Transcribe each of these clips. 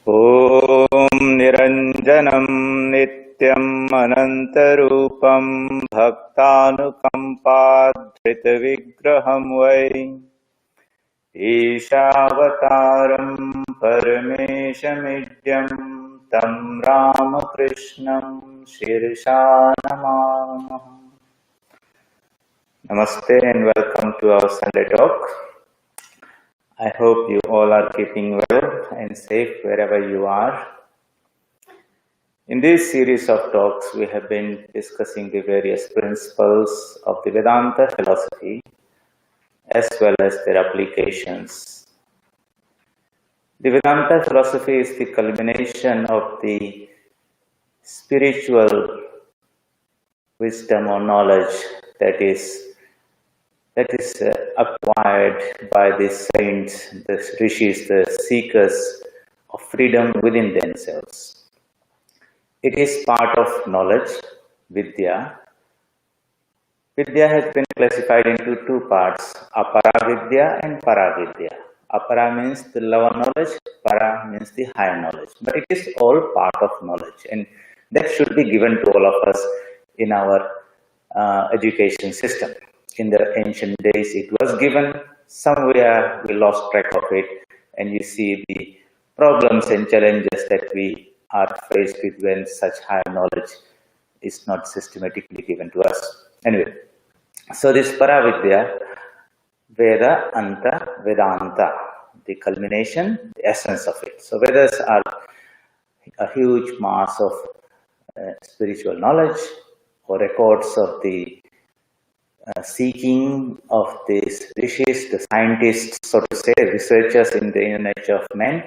ॐ निरञ्जनं नित्यम् अनन्तरूपं भक्तानुकम्पाधृतविग्रहं वै ईशावतारं परमेशमिड्यं तं रामकृष्णं शिरसा नमामः. Namaste and welcome to our Sunday talk. I hope you all are keeping well and safe wherever you are. In this series of talks, we have been discussing the various principles of the Vedanta philosophy as well as their applications. The Vedanta philosophy is the culmination of the spiritual wisdom or knowledge that is acquired by the saints, the rishis, the seekers of freedom within themselves. It is part of knowledge, vidya. Vidya has been classified into two parts, apara-vidya and para-vidya. Apara means the lower knowledge, para means the higher knowledge. But it is all part of knowledge, and that should be given to all of us in our education system. In the ancient days, it was given. Somewhere we lost track of it, and you see the problems and challenges that we are faced with when such high knowledge is not systematically given to us. Anyway, so this Paravidya, Veda, Anta, Vedanta, the culmination, the essence of it. So Vedas are a huge mass of spiritual knowledge or records of the seeking of these rishis, the scientists, so to say, researchers in the inner nature of man.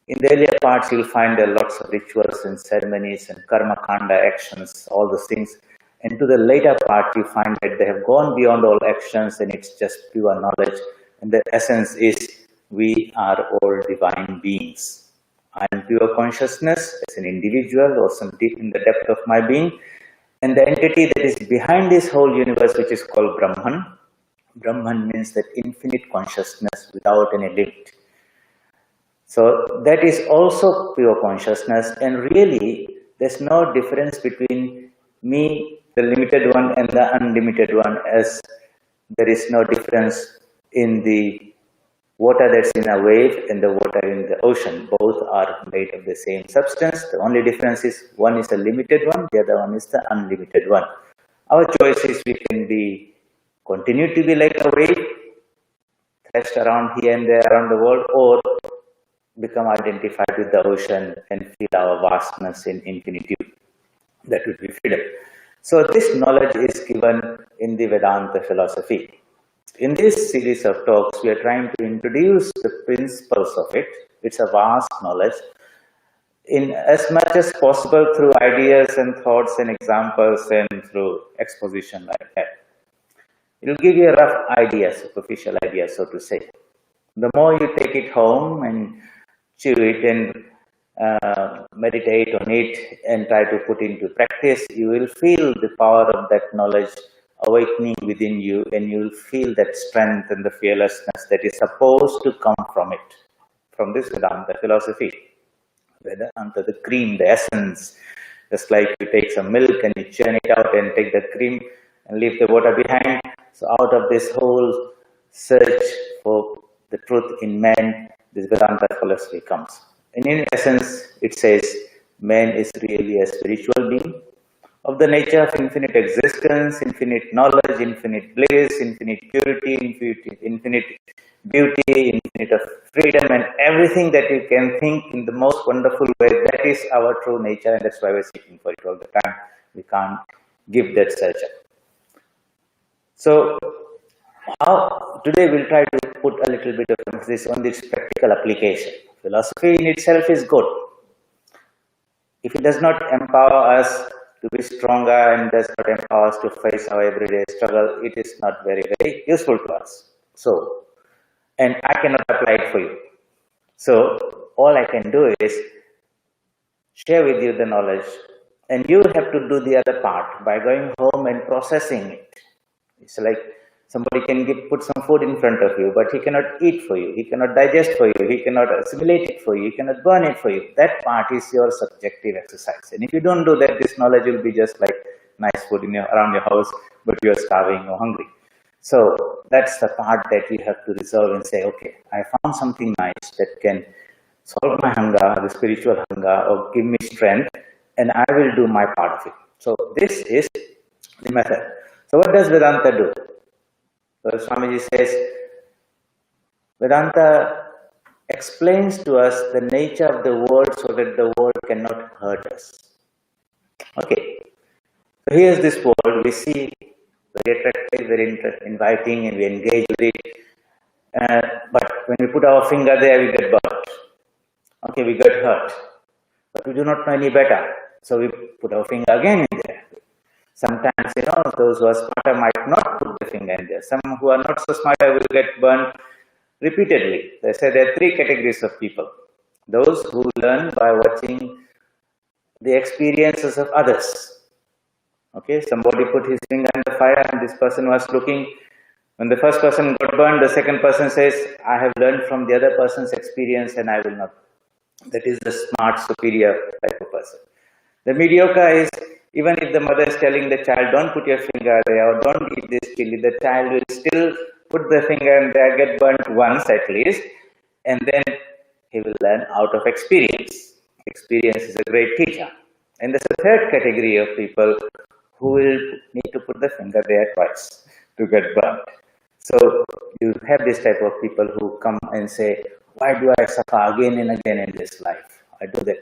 In the earlier parts, you'll find there are lots of rituals and ceremonies and karma kanda actions, all those things. And to the later part, you find that they have gone beyond all actions and it's just pure knowledge. And the essence is we are all divine beings. I am pure consciousness as an individual or some deep in the depth of my being. And the entity that is behind this whole universe, which is called Brahman. Brahman means that infinite consciousness without any limit. So that is also pure consciousness, and really there's no difference between me, the limited one, and the unlimited one, as there is no difference in the water that's in a wave and the water in the ocean. Both are made of the same substance. The only difference is one is a limited one, the other one is the unlimited one. Our choice is we can continue to be like a wave, thrashed around here and there around the world, or become identified with the ocean and feel our vastness in infinitude. That would be freedom. So this knowledge is given in the Vedanta philosophy. In this series of talks, we are trying to introduce the principles of it. It's a vast knowledge, in as much as possible through ideas and thoughts and examples and through exposition like that. It will give you a rough idea, superficial idea, so to say. The more you take it home and chew it and meditate on it and try to put into practice, you will feel the power of that knowledge awakening within you, and you will feel that strength and the fearlessness that is supposed to come from it, from this Vedanta philosophy. Vedanta, the cream, the essence, just like you take some milk and you churn it out and take the cream and leave the water behind. So out of this whole search for the truth in man, this Vedanta philosophy comes. And in essence, it says man is really a spiritual being of the nature of infinite existence, infinite knowledge, infinite bliss, infinite purity, infinite beauty, infinite of freedom, and everything that you can think in the most wonderful way. That is our true nature, and that's why we're seeking for it all the time. We can't give that search up. So today we'll try to put a little bit of emphasis on this practical application. Philosophy in itself is good. If it does not empower us to be stronger and does not empower us to face our everyday struggle, it is not very, very useful to us. So, and I cannot apply it for you. So, all I can do is share with you the knowledge, and you have to do the other part by going home and processing it. It's like Somebody can put some food in front of you, but he cannot eat for you, he cannot digest for you, he cannot assimilate it for you, he cannot burn it for you. That part is your subjective exercise. And if you don't do that, this knowledge will be just like nice food around your house, but you are starving or hungry. So that's the part that we have to resolve and say, okay, I found something nice that can solve my hunger, the spiritual hunger, or give me strength, and I will do my part of it. So this is the method. So what does Vedanta do? So Swamiji says, Vedanta explains to us the nature of the world so that the world cannot hurt us. Okay, so here's this world, we see very attractive, very inviting, and we engage with it. But when we put our finger there, we get burnt. Okay, we get hurt. But we do not know any better. So we put our finger again in there. Sometimes, those who are smarter might not put the finger in there. Some who are not so smarter will get burnt repeatedly. They say there are three categories of people. Those who learn by watching the experiences of others. Okay, somebody put his finger in the fire and this person was looking. When the first person got burned, the second person says, I have learned from the other person's experience and I will not. That is the smart, superior type of person. The mediocre is, even if the mother is telling the child, don't put your finger there or don't eat this chili, the child will still put the finger in there, get burnt once at least, and then he will learn out of experience. Experience is a great teacher. And there's a third category of people who will need to put the finger there twice to get burnt. So you have this type of people who come and say, why do I suffer again and again in this life? I do that.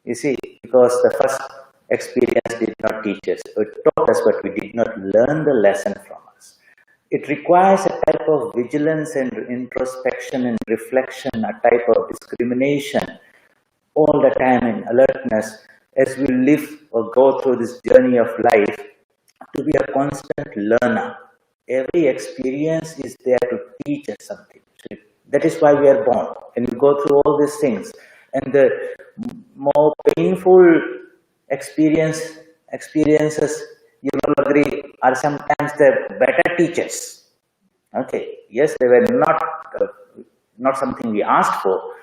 You see, because the first experience did not teach us. It taught us, but we did not learn the lesson from us. It requires a type of vigilance and introspection and reflection, a type of discrimination all the time in alertness as we live or go through this journey of life to be a constant learner. Every experience is there to teach us something. That is why we are born, and we go through all these things. And the more painful experiences, you will agree, are sometimes the better teachers. Okay, yes, they were not something we asked for,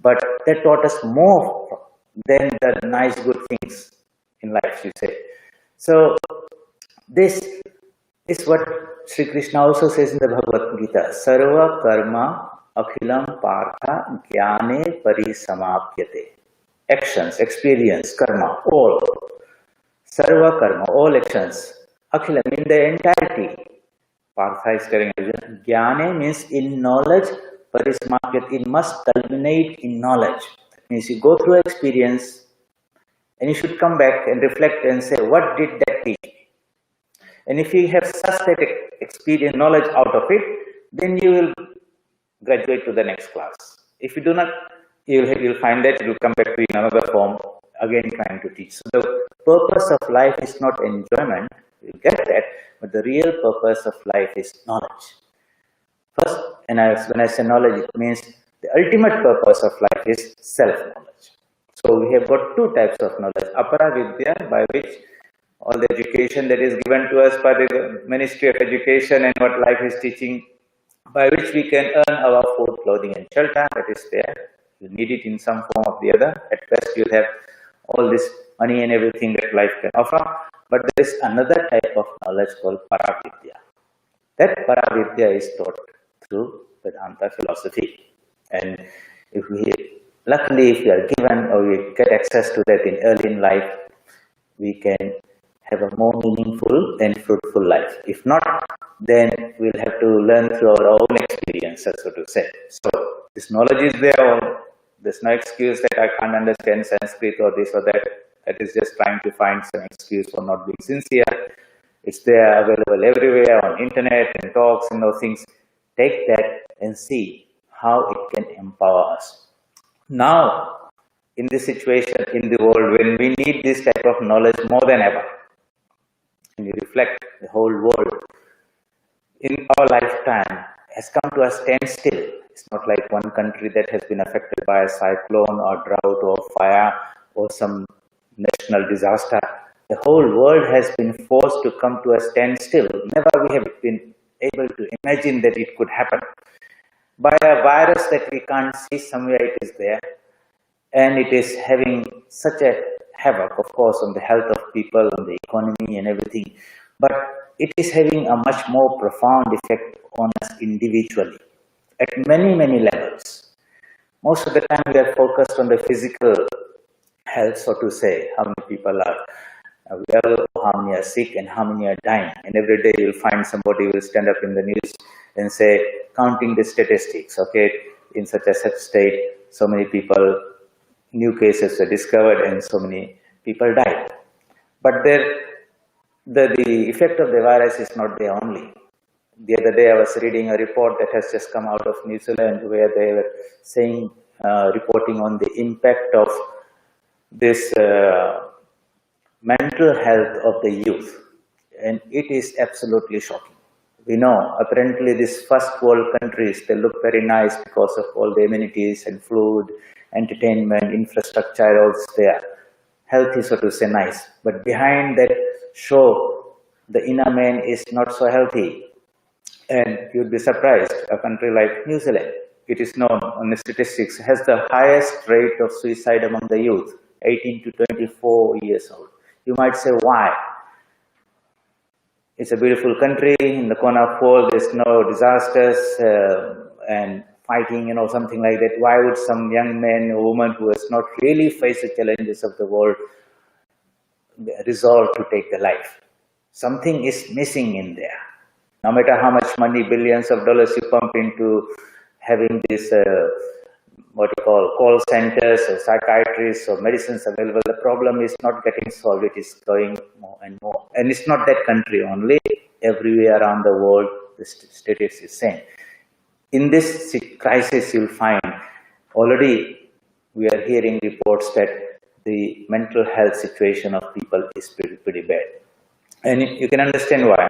but they taught us more than the nice good things in life, you say. So this is what Sri Krishna also says in the Bhagavad Gita, Sarva karma akhilam partha jnane parisamapyate. Actions, experience, karma, all. Sarva karma, all actions. Akhilam, in the entirety. Partha is telling Arjuna. Jnane means in knowledge, parisamapyate. It must culminate in knowledge. That means you go through experience and you should come back and reflect and say, what did that teach me? And if you have such that experience, knowledge out of it, then you will graduate to the next class. If you do not, you'll find that it will come back to in another form, again trying to teach. So the purpose of life is not enjoyment, you get that, but the real purpose of life is knowledge. First, and when I say knowledge, it means the ultimate purpose of life is self-knowledge. So we have got two types of knowledge, apara vidya, by which all the education that is given to us by the Ministry of Education and what life is teaching, by which we can earn our food, clothing and shelter, that is there. You need it in some form or the other. At best you have all this money and everything that life can offer. But there is another type of knowledge called Paravidya. That Paravidya is taught through Vedanta philosophy. And luckily if we are given or we get access to that early in life, we can have a more meaningful and fruitful life. If not, then we'll have to learn through our own experiences, so to say. So this knowledge is there. There's no excuse that I can't understand Sanskrit or this or that. That is just trying to find some excuse for not being sincere. It's there, available everywhere on internet and talks and those things. Take that and see how it can empower us. Now, in this situation in the world when we need this type of knowledge more than ever, and you reflect the whole world in our lifetime has come to a standstill. It's not like one country that has been affected by a cyclone or drought or fire or some national disaster. The whole world has been forced to come to a standstill. Never we have been able to imagine that it could happen. By a virus that we can't see, somewhere it is there, and it is having such a havoc, of course, on the health of people, on the economy and everything, but it is having a much more profound effect on us individually at many, many levels. Most of the time we are focused on the physical health, so to say, how many people are well, how many are sick, and how many are dying. And every day you'll find somebody will stand up in the news and say, counting the statistics, okay, in such a such state, so many people, new cases were discovered and so many people died. But the effect of the virus is not there only. The other day I was reading a report that has just come out of New Zealand where they were saying, reporting on the impact of this mental health of the youth, and it is absolutely shocking. We know apparently these first world countries, they look very nice because of all the amenities and food, entertainment, infrastructure, all there. Health is, so to say, nice, but behind that show, the inner man is not so healthy. And you'd be surprised, a country like New Zealand, it is known on the statistics, has the highest rate of suicide among the youth, 18 to 24 years old. You might say, why? It's a beautiful country, in the corner of the world, there's no disasters and fighting, something like that. Why would some young man or woman who has not really faced the challenges of the world resolve to take the life? Something is missing in there. No matter how much money, billions of dollars you pump into having this, call centers or psychiatrists or medicines available, the problem is not getting solved. It is growing more and more. And it's not that country only. Everywhere around the world, the status is same. In this crisis, you'll find already we are hearing reports that the mental health situation of people is pretty bad. And you can understand why.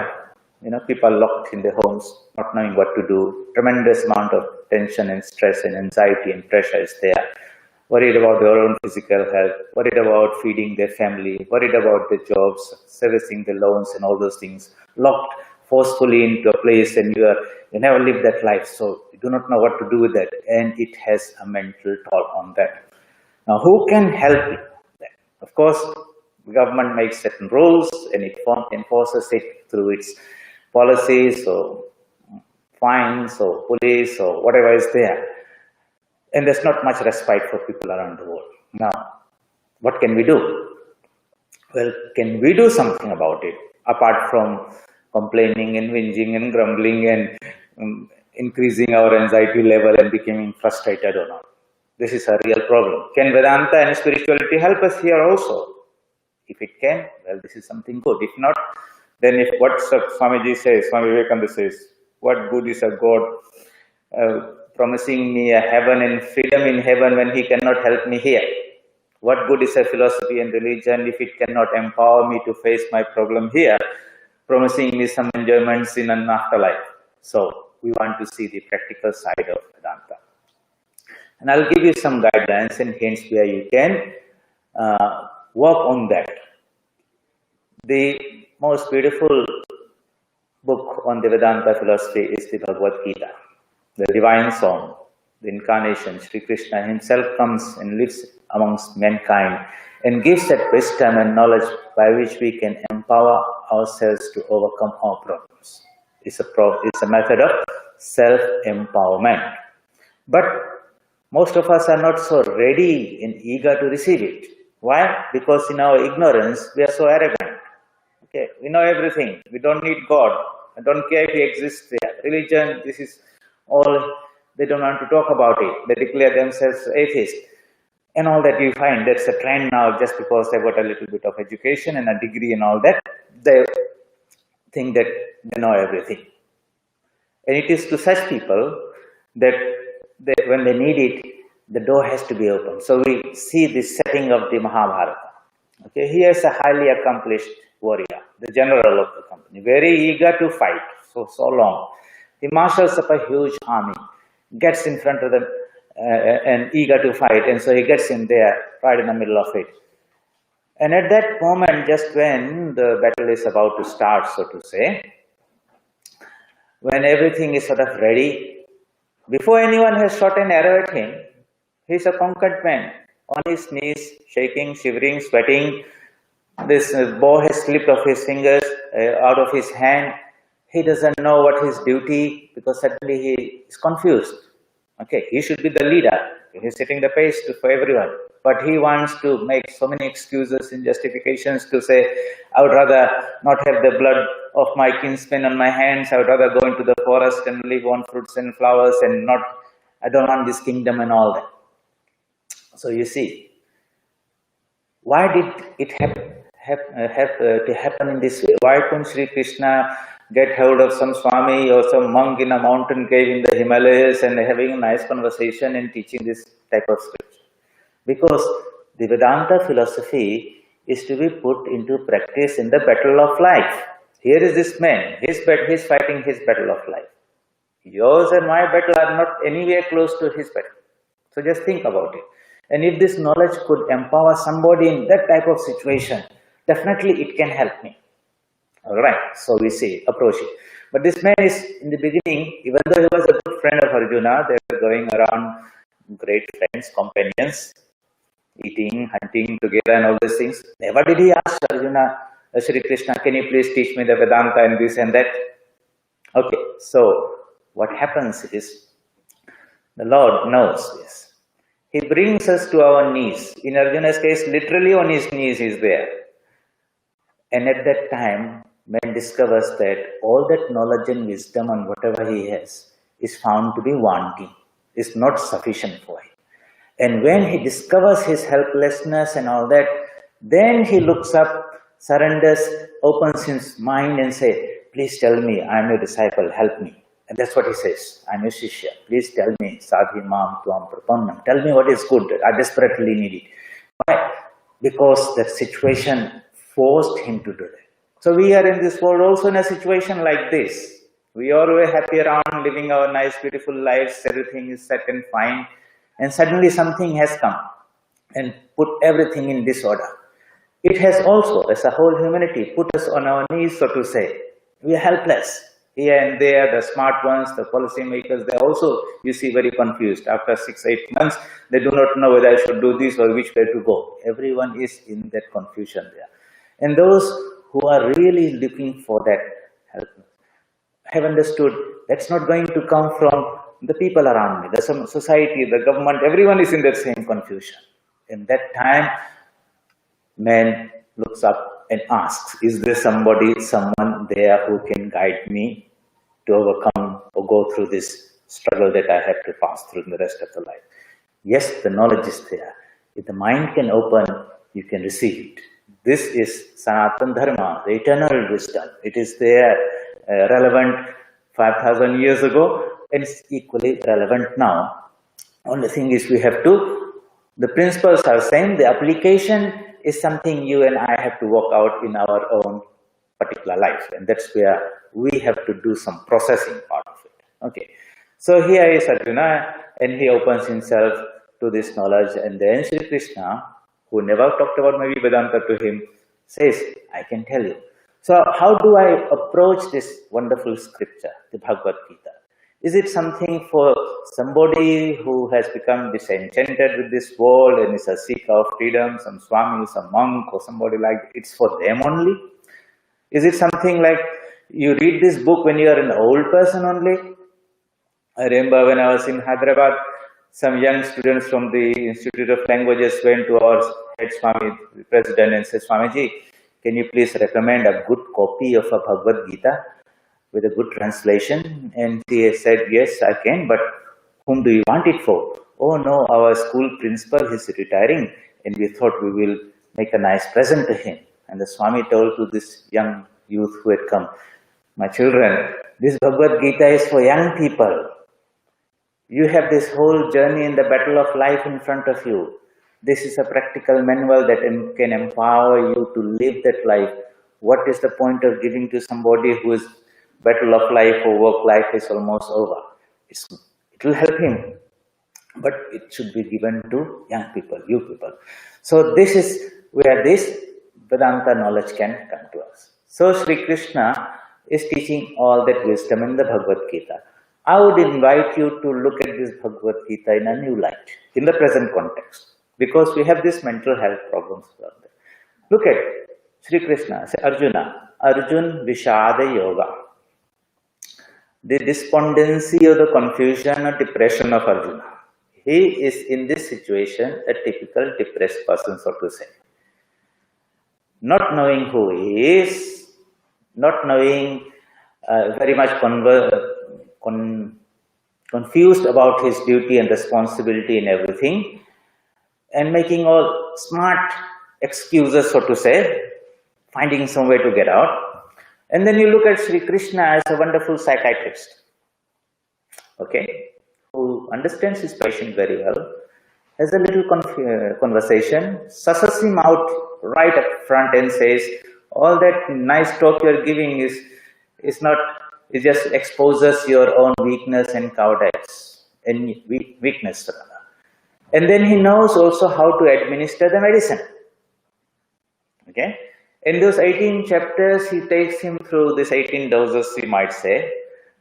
People locked in their homes, not knowing what to do. Tremendous amount of tension and stress and anxiety and pressure is there. Worried about their own physical health, worried about feeding their family, worried about their jobs, servicing the loans and all those things. Locked forcefully into a place, and you never live that life, so you do not know what to do with that, and it has a mental toll on that. Now, who can help you? Of course, the government makes certain rules and it enforces it through its policies or fines or police or whatever is there. And there's not much respite for people around the world. Now, what can we do? Well, can we do something about it apart from complaining and whinging and grumbling and increasing our anxiety level and becoming frustrated or not? This is a real problem. Can Vedanta and spirituality help us here also? If it can, well, this is something good. If not, then if what Swamiji says, Swami Vivekananda says, what good is a God promising me a heaven and freedom in heaven when he cannot help me here? What good is a philosophy and religion if it cannot empower me to face my problem here, promising me some enjoyments in an afterlife? So we want to see the practical side of Vedanta. And I'll give you some guidelines and hints where you can work on that. The most beautiful book on the Vedanta philosophy is the Bhagavad Gita, the divine song, the incarnation. Sri Krishna himself comes and lives amongst mankind and gives that wisdom and knowledge by which we can empower ourselves to overcome our problems. It's a method of self-empowerment. But most of us are not so ready and eager to receive it. Why? Because in our ignorance, we are so arrogant. Okay, we know everything. We don't need God. I don't care if He exists there. Religion, this is all, they don't want to talk about it. They declare themselves atheist. And all that you find, that's a trend now just because they've got a little bit of education and a degree and all that. They think that they know everything. And it is to such people that when they need it, the door has to be open. So we see the setting of the Mahabharata. Okay, he is a highly accomplished warrior, the general of the company, very eager to fight, so long. He marshals up a huge army, gets in front of them and eager to fight, and so he gets in there, right in the middle of it. And at that moment, just when the battle is about to start, so to say, when everything is sort of ready, before anyone has shot an arrow at him, he's a conquered man, on his knees, shaking, shivering, sweating. This bow has slipped off his fingers, out of his hand. He doesn't know what his duty, because suddenly he is confused. Okay, he should be the leader. He's setting the pace for everyone. But he wants to make so many excuses and justifications to say, I would rather not have the blood of my kinsmen on my hands. I would rather go into the forest and live on fruits and flowers and not, I don't want this kingdom and all that. So you see, why did it to happen in this way? Why couldn't Sri Krishna get hold of some Swami or some monk in a mountain cave in the Himalayas and having a nice conversation and teaching this type of scripture? Because the Vedanta philosophy is to be put into practice in the battle of life. Here is this man, he's fighting his battle of life. Yours and my battle are not anywhere close to his battle. So just think about it. And if this knowledge could empower somebody in that type of situation, definitely it can help me. Alright, so we see, approach it. But this man is, in the beginning, even though he was a good friend of Arjuna, they were going around great friends, companions, eating, hunting together and all these things. Never did he ask Arjuna, Shri Krishna, can you please teach me the Vedanta and this and that? Okay, so what happens is, the Lord knows this. He brings us to our knees. In Arjuna's case, literally on his knees is there. And at that time, man discovers that all that knowledge and wisdom and whatever he has is found to be wanting, is not sufficient for him. And when he discovers his helplessness and all that, then he looks up, surrenders, opens his mind and says, please tell me, I am your disciple, help me. And that's what he says, I am your shishya, please tell me, sadhi mam tuam prapannam, tell me what is good, I desperately need it. Why? Because that situation forced him to do that. So we are in this world also in a situation like this. We are very happy around, living our nice, beautiful lives, everything is set and fine. And suddenly something has come and put everything in disorder. It has also, as a whole humanity, put us on our knees, so to say. We are helpless. Here and there, the smart ones, the policy makers, they also, you see, very confused. After 6-8 months, they do not know whether I should do this or which way to go. Everyone is in that confusion there. And those who are really looking for that help have understood that's not going to come from the people around me, the society, the government, everyone is in that same confusion. In that time, man looks up and asks, is there someone there who can guide me to overcome or go through this struggle that I have to pass through in the rest of the life? Yes, the knowledge is there. If the mind can open, you can receive it. This is Sanatana Dharma, the eternal wisdom. It is there, relevant 5,000 years ago, and it's equally relevant now. Only thing is we have to, the principles are same, the application is something you and I have to work out in our own particular life. And that's where we have to do some processing part of it. Okay. So here is Arjuna, and he opens himself to this knowledge, and then Sri Krishna, who never talked about maybe Vedanta to him, says, I can tell you. So how do I approach this wonderful scripture, the Bhagavad Gita? Is it something for somebody who has become disenchanted with this world and is a seeker of freedom, some Swami, some monk or somebody like that? It's for them only? Is it something like you read this book when you are an old person only? I remember when I was in Hyderabad, some young students from the Institute of Languages went to our head Swami, the president, and said, Swamiji, can you please recommend a good copy of a Bhagavad Gita with a good translation? And he said, yes, I can, but whom do you want it for? Oh no, our school principal is retiring, and we thought we will make a nice present to him. And the Swami told to this young youth who had come, my children, this Bhagavad Gita is for young people. You have this whole journey in the battle of life in front of you. This is a practical manual that can empower you to live that life. What is the point of giving to somebody whose battle of life or work life is almost over? It will help him, but it should be given to young people, you people. So this is where this Vedanta knowledge can come to us. So Sri Krishna is teaching all that wisdom in the Bhagavad Gita. I would invite you to look at this Bhagavad Gita in a new light, in the present context, because we have these mental health problems around there. Look at Sri Krishna, say Arjuna, Arjun Vishada Yoga. The despondency or the confusion or depression of Arjuna. He is in this situation a typical depressed person, so to say. Not knowing who he is, not knowing, very much confused about his duty and responsibility in everything, and making all smart excuses, so to say, finding some way to get out. And then you look at Sri Krishna as a wonderful psychiatrist, okay, who understands his patient very well, has a little conversation, susses him out right up front and says, all that nice talk you are giving is not, it just exposes your own weakness and cowardice, and weakness rather. And then he knows also how to administer the medicine, okay. In those 18 chapters, he takes him through these 18 doses, he might say.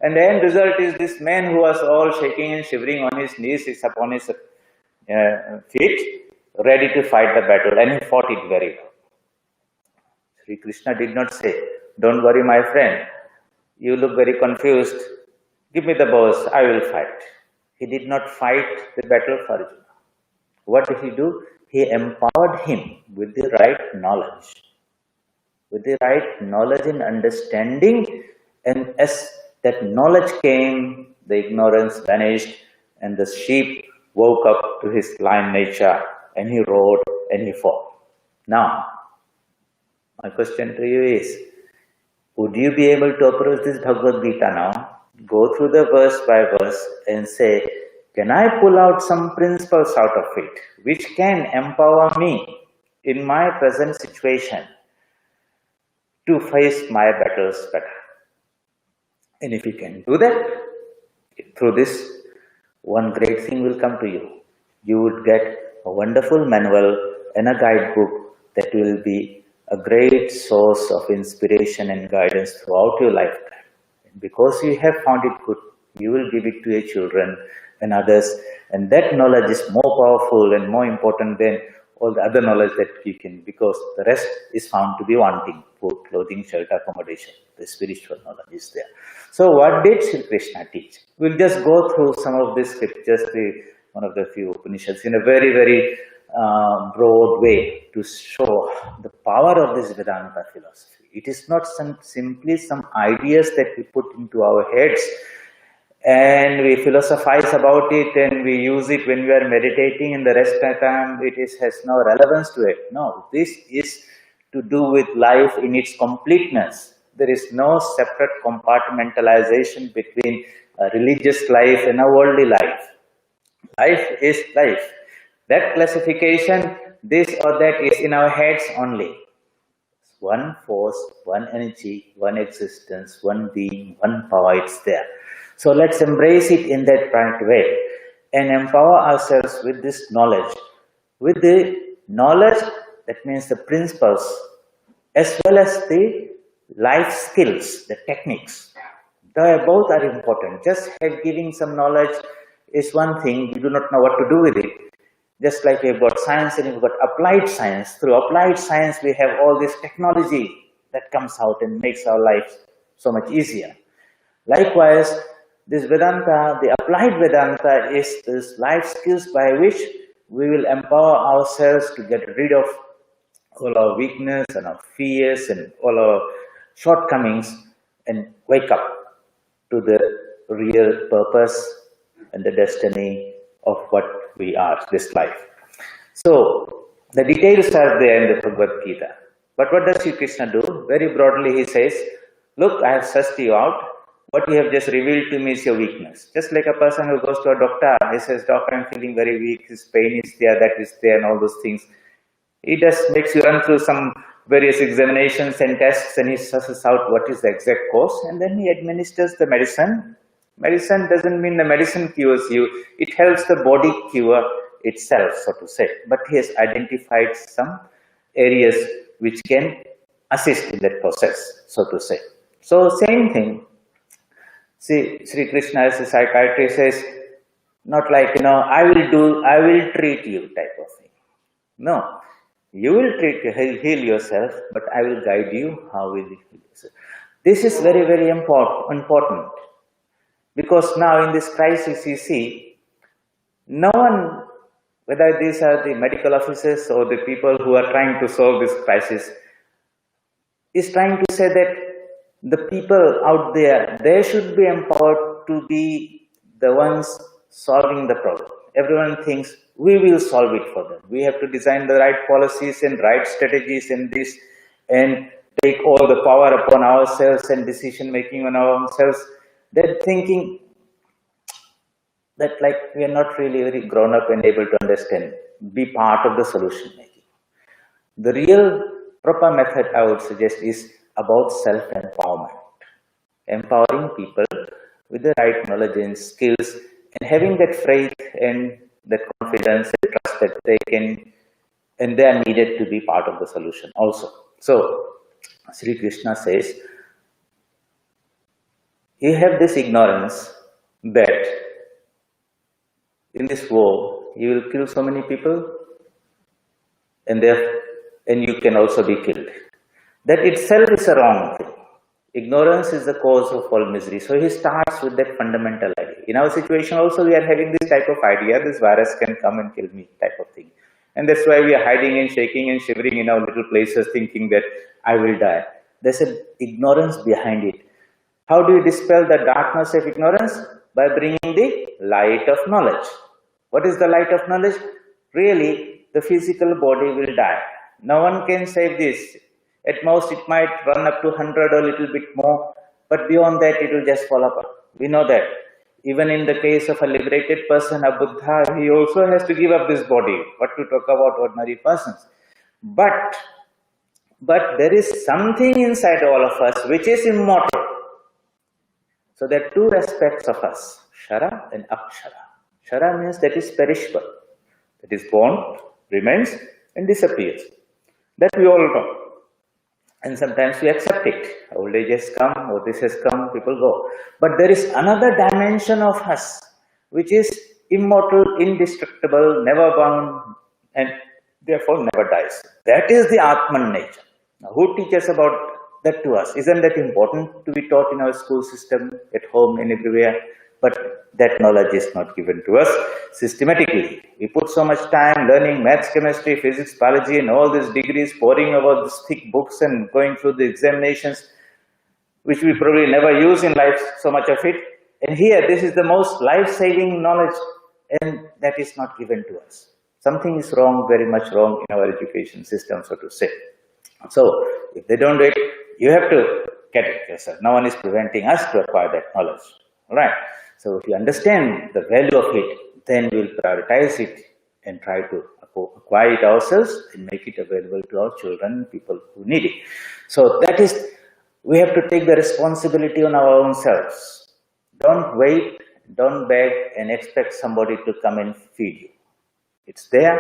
And the end result is this man who was all shaking and shivering on his knees, is upon his feet, ready to fight the battle. And he fought it very well. Sri Krishna did not say, don't worry, my friend. You look very confused. Give me the bows, I will fight. He did not fight the battle for Arjuna. What did he do? He empowered him with the right knowledge. With the right knowledge and understanding, and as that knowledge came, the ignorance vanished, and the sheep woke up to his lion nature, and he rode and he fought. Now, my question to you is, would you be able to approach this Bhagavad Gita now, go through the verse by verse and say, can I pull out some principles out of it, which can empower me in my present situation to face my battles better? And if you can do that, through this, one great thing will come to you. You would get a wonderful manual and a guidebook that will be a great source of inspiration and guidance throughout your lifetime. And because you have found it good, you will give it to your children and others. And that knowledge is more powerful and more important than all the other knowledge that you can, because the rest is found to be wanting: food, clothing, shelter, accommodation. The spiritual knowledge is there. So what did Sri Krishna teach? We'll just go through some of these scriptures, one of the few Upanishads, in a very, very broad way to show the power of this Vedanta philosophy. It is not simply some ideas that we put into our heads and we philosophize about it and we use it when we are meditating, and the rest of the time it has no relevance to it. No, this is to do with life in its completeness. There is no separate compartmentalization between a religious life and a worldly life. Life is life. That classification, this or that, is in our heads only. One force, one energy, one existence, one being, one power, it's there. So let's embrace it in that right way and empower ourselves with this knowledge. With the knowledge, that means the principles, as well as the life skills, the techniques. Both are important. Just giving some knowledge is one thing. You do not know what to do with it. Just like we've got science and we've got applied science. Through applied science, we have all this technology that comes out and makes our life so much easier. Likewise, this Vedanta, the applied Vedanta, is this life skills by which we will empower ourselves to get rid of all our weakness and our fears and all our shortcomings and wake up to the real purpose and the destiny of what we are, this life. So, the details are there in the Bhagavad Gita. But what does Sri Krishna do? Very broadly he says, look, I have sussed you out. What you have just revealed to me is your weakness. Just like a person who goes to a doctor, he says, doctor, I'm feeling very weak, his pain is there, that is there, and all those things. He just makes you run through some various examinations and tests, and he susses out what is the exact cause, and then he administers the medicine. Medicine doesn't mean the medicine cures you, it helps the body cure itself, so to say. But he has identified some areas which can assist in that process, so to say. So same thing. See, Sri Krishna as a psychiatrist says, not like, I will treat you type of thing. No, you will heal yourself, but I will guide you how will you heal yourself. This is very, very important because now in this crisis you see, no one, whether these are the medical officers or the people who are trying to solve this crisis, is trying to say that the people out there, they should be empowered to be the ones solving the problem. Everyone thinks we will solve it for them. We have to design the right policies and right strategies in this and take all the power upon ourselves and decision making on ourselves. They're thinking that like we are not really very grown up and able to understand, be part of the solution making. The real proper method I would suggest is about self-empowerment. Empowering people with the right knowledge and skills and having that faith and that confidence and trust that they can and they are needed to be part of the solution also. So, Sri Krishna says, you have this ignorance that in this war you will kill so many people and you can also be killed. That itself is a wrong thing. Ignorance is the cause of all misery. So he starts with that fundamental idea. In our situation also we are having this type of idea, this virus can come and kill me type of thing. And that's why we are hiding and shaking and shivering in our little places thinking that I will die. There's an ignorance behind it. How do you dispel the darkness of ignorance? By bringing the light of knowledge. What is the light of knowledge? Really, the physical body will die. No one can save this. At most, it might run up to 100 or a little bit more, but beyond that, it will just fall apart. We know that. Even in the case of a liberated person, a Buddha, he also has to give up this body. What to talk about ordinary persons? But there is something inside all of us which is immortal. So there are two aspects of us, Shara and Akshara. Shara means that is perishable. That is born, remains, and disappears. That we all know. And sometimes we accept it. Old age has come, or this has come, people go. But there is another dimension of us, which is immortal, indestructible, never bound, and therefore never dies. That is the Atman nature. Now, who teaches about that to us? Isn't that important to be taught in our school system, at home and everywhere? But that knowledge is not given to us systematically. We put so much time learning maths, chemistry, physics, biology, and all these degrees, poring over these thick books and going through the examinations, which we probably never use in life, so much of it. And here, this is the most life-saving knowledge, and that is not given to us. Something is wrong, very much wrong in our education system, so to say. So, if they don't do it, you have to get it yourself. No one is preventing us to acquire that knowledge. All right. So, if you understand the value of it, then we will prioritize it and try to acquire it ourselves and make it available to our children, people who need it. So, that is, we have to take the responsibility on our own selves. Don't wait, don't beg and expect somebody to come and feed you. It's there,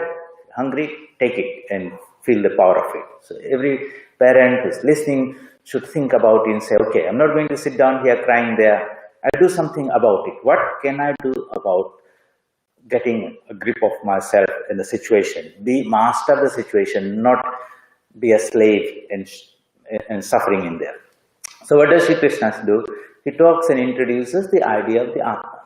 hungry, take it and feel the power of it. So, every parent who's listening should think about it and say, okay, I'm not going to sit down here crying there. I'll do something about it. What can I do about getting a grip of myself in the situation? Be master of the situation, not be a slave and suffering in there. So what does Sri Krishna do? He talks and introduces the idea of the Atman.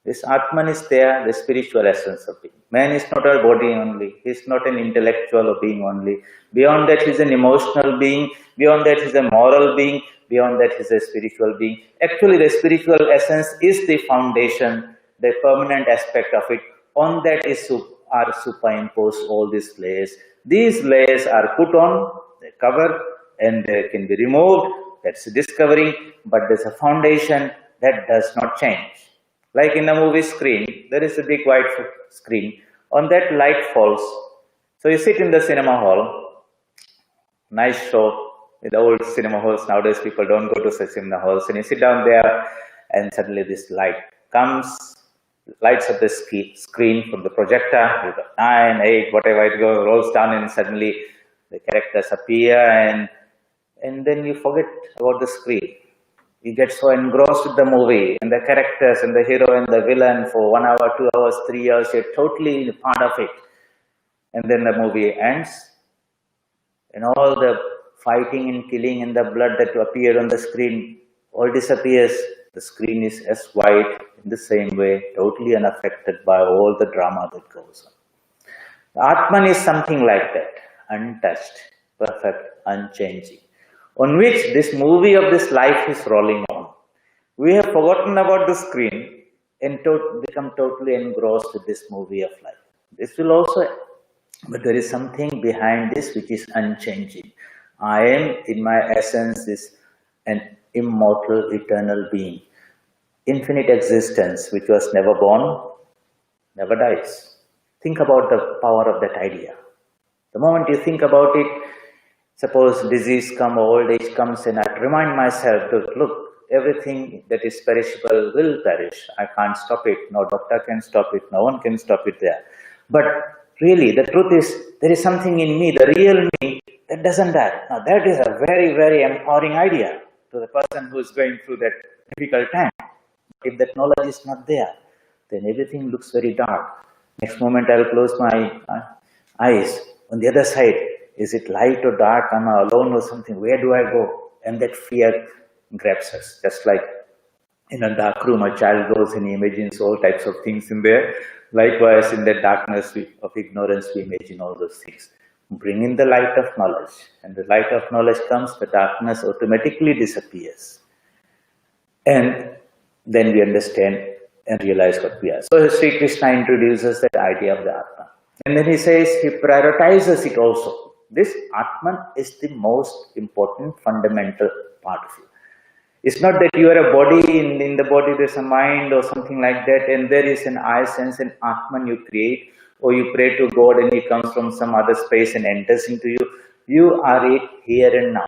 This Atman is there, the spiritual essence of being. Man is not a body only. He is not an intellectual being only. Beyond that, he is an emotional being. Beyond that, he is a moral being. Beyond that, he is a spiritual being. Actually, the spiritual essence is the foundation, the permanent aspect of it. On that are superimposed all these layers. These layers are put on, they cover, and they can be removed. That's discovering, but there's a foundation that does not change. Like in a movie screen, there is a big white screen. On that, light falls. So you sit in the cinema hall, nice show. In the old cinema halls, nowadays people don't go to such cinema halls. And you sit down there, and suddenly this light comes, lights up the screen from the projector, 9, 8, whatever it goes, rolls down, and suddenly the characters appear, and then you forget about the screen. You get so engrossed with the movie and the characters and the hero and the villain for 1 hour, 2 hours, 3 hours. You're totally part of it. And then the movie ends, and all the fighting and killing and the blood that appeared on the screen all disappears. The screen is as white in the same way, totally unaffected by all the drama that goes on. Atman is something like that, untouched, perfect, unchanging, on which this movie of this life is rolling on. We have forgotten about the screen and become totally engrossed with this movie of life. This will also, but there is something behind this which is unchanging. I am, in my essence, is an immortal, eternal being. Infinite existence, which was never born, never dies. Think about the power of that idea. The moment you think about it, suppose disease comes, old age comes, and I remind myself to look, everything that is perishable will perish. I can't stop it. No doctor can stop it. No one can stop it there. But really, the truth is, there is something in me, the real me, that doesn't die. Now, that is a very, very empowering idea to the person who is going through that difficult time. If that knowledge is not there, then everything looks very dark. Next moment, I will close my eyes. On the other side, is it light or dark? Am I alone or something? Where do I go? And that fear grabs us. Just like in a dark room, a child goes and he imagines all types of things in there. Likewise, in the darkness of ignorance, we imagine all those things. Bring in the light of knowledge. And the light of knowledge comes, the darkness automatically disappears. And then we understand and realize what we are. So Sri Krishna introduces that idea of the Atman. And then he says, he prioritizes it also. This Atman is the most important, fundamental part of you. It's not that you are a body, in the body there's a mind or something like that, and there is an I sense and Atman you create, or you pray to God and he comes from some other space and enters into you. You are it here and now.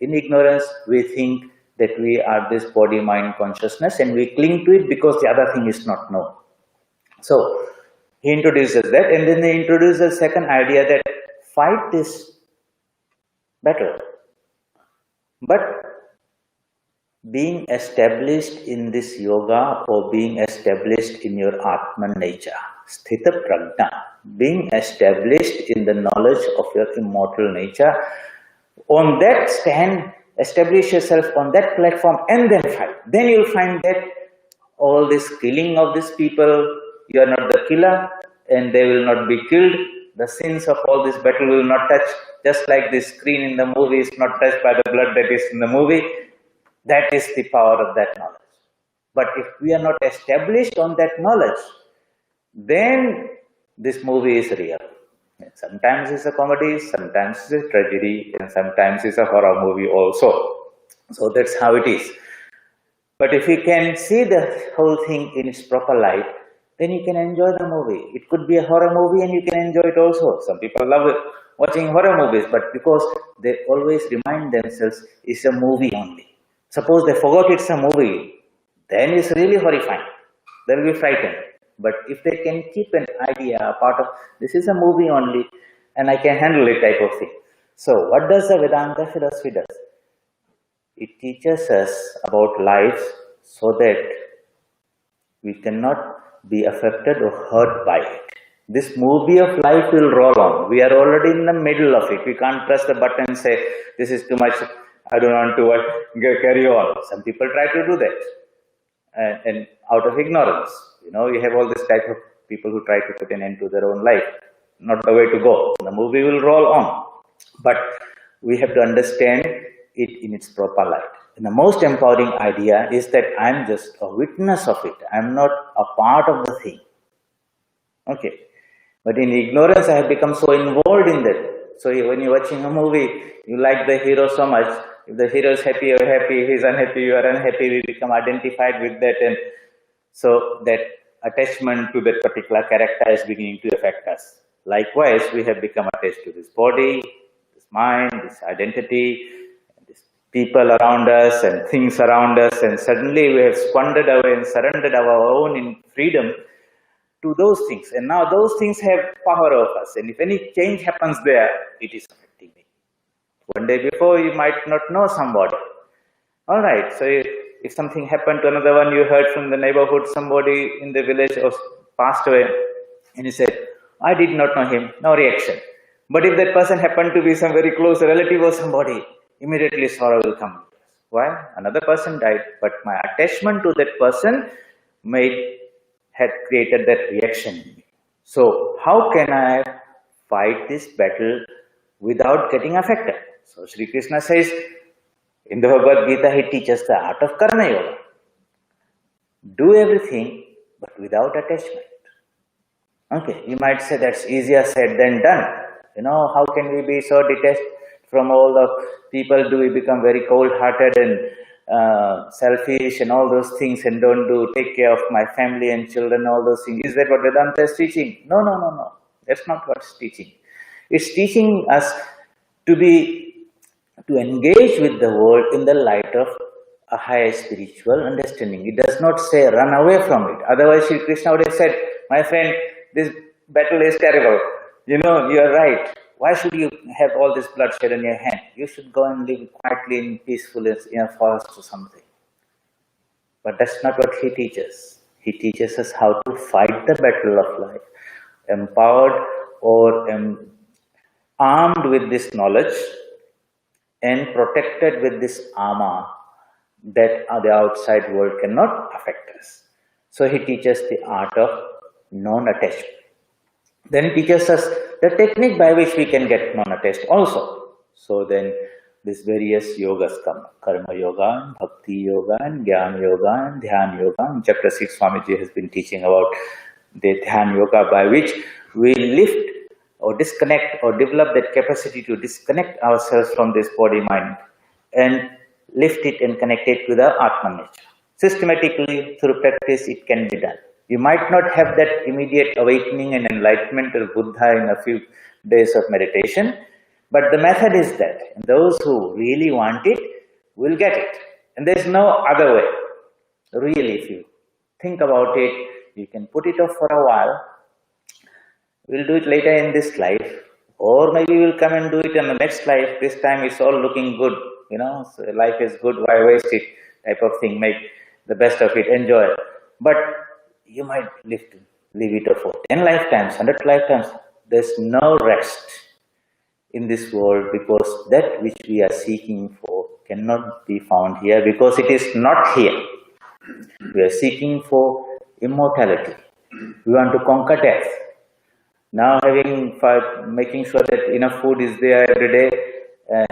In ignorance, we think that we are this body, mind, consciousness, and we cling to it because the other thing is not known. So, he introduces that, and then he introduces the second idea that fight this battle. But being established in this yoga or being established in your Atman nature, Sthita Prajna, being established in the knowledge of your immortal nature, on that stand, establish yourself on that platform and then fight. Then you'll find that all this killing of these people, you are not the killer and they will not be killed. The sins of all this battle will not touch, just like the screen in the movie is not touched by the blood that is in the movie. That is the power of that knowledge. But if we are not established on that knowledge, then this movie is real. Sometimes it's a comedy, sometimes it's a tragedy, and sometimes it's a horror movie also. So that's how it is. But if you can see the whole thing in its proper light, then you can enjoy the movie. It could be a horror movie and you can enjoy it also. Some people love it, watching horror movies, but because they always remind themselves it's a movie only. Suppose they forgot it's a movie, then it's really horrifying. They'll be frightened. But if they can keep an idea, a part of, this is a movie only, and I can handle it type of thing. So what does the Vedanta philosophy do? It teaches us about life so that we cannot be affected or hurt by it. This movie of life will roll on. We are already in the middle of it. We can't press the button and say, this is too much, I don't want to carry on. Some people try to do that. And out of ignorance, you know, you have all this type of people who try to put an end to their own life. Not the way to go. The movie will roll on. But we have to understand it in its proper light. And the most empowering idea is that I'm just a witness of it. I'm not a part of the thing. Okay. But in ignorance, I have become so involved in that. So when you're watching a movie, you like the hero so much. If the hero is happy, you're happy. If he's unhappy, you are unhappy. We become identified with that. And so that attachment to that particular character is beginning to affect us. Likewise, we have become attached to this body, this mind, this identity, these people around us and things around us. And suddenly we have squandered away and surrendered our own in freedom to those things. And now those things have power over us. And if any change happens there, it is affecting me. One day before, you might not know somebody. All right, so If something happened to another one, you heard from the neighborhood, somebody in the village was passed away, and you said, I did not know him, no reaction. But if that person happened to be some very close relative or somebody, immediately sorrow will come. Why? Another person died, but my attachment to that person had created that reaction in me. So how can I fight this battle without getting affected? So Sri Krishna says, in the Bhagavad Gita, he teaches the art of Karma Yoga. Do everything, but without attachment. Okay, you might say that's easier said than done. How can we be so detached from all the people? Do we become very cold-hearted and selfish and all those things and don't take care of my family and children, all those things? Is that what Vedanta is teaching? No. That's not what it's teaching. It's teaching us to engage with the world in the light of a higher spiritual understanding. It does not say run away from it. Otherwise, Sri Krishna would have said, my friend, this battle is terrible. You are right. Why should you have all this bloodshed in your hand? You should go and live quietly in peacefulness in a forest or something. But that's not what he teaches. He teaches us how to fight the battle of life, empowered or armed with this knowledge and protected with this armor that the outside world cannot affect us. So he teaches the art of non-attachment. Then he teaches us the technique by which we can get non-attached also. So then these various yogas come. Karma yoga, bhakti yoga, and jnana yoga, and dhyan yoga. In chapter 6, Swamiji has been teaching about the dhyan yoga by which we lift or disconnect or develop that capacity to disconnect ourselves from this body-mind and lift it and connect it to the Atman nature. Systematically, through practice, it can be done. You might not have that immediate awakening and enlightenment of Buddha in a few days of meditation, but the method is that. And those who really want it will get it. And there's no other way. Really, if you think about it, you can put it off for a while. We'll do it later in this life, or maybe we'll come and do it in the next life. This time it's all looking good, so life is good, why waste it, type of thing. Make the best of it, enjoy it. But you might live it for 10 lifetimes, 100 lifetimes. There's no rest in this world because that which we are seeking for cannot be found here because it is not here. We are seeking for immortality. We want to conquer death. Now making sure that enough food is there every day,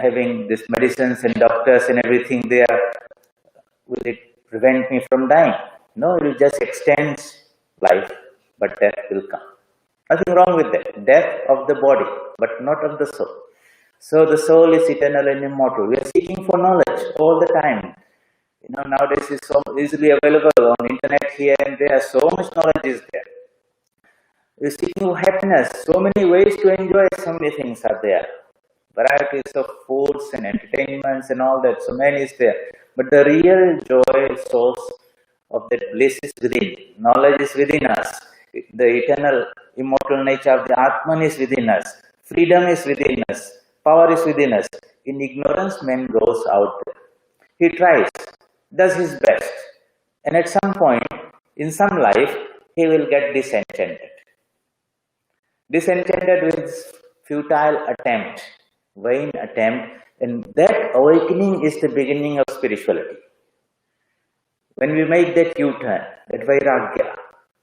having these medicines and doctors and everything there, will it prevent me from dying? No, it will just extend life, but death will come. Nothing wrong with that. Death of the body, but not of the soul. So the soul is eternal and immortal. We are seeking for knowledge all the time. Nowadays it's so easily available on internet here and there. So much knowledge is there. We are seeking for happiness. So many ways to enjoy. So many things are there. Varieties of foods and entertainments and all that. So many is there. But the real joy source of that bliss is within. Knowledge is within us. The eternal, immortal nature of the Atman is within us. Freedom is within us. Power is within us. In ignorance, man goes out there. He tries, does his best. And at some point, in some life, he will get disenchanted. Disenchanted with futile attempt, vain attempt. And that awakening is the beginning of spirituality. When we make that U-turn, that vairagya,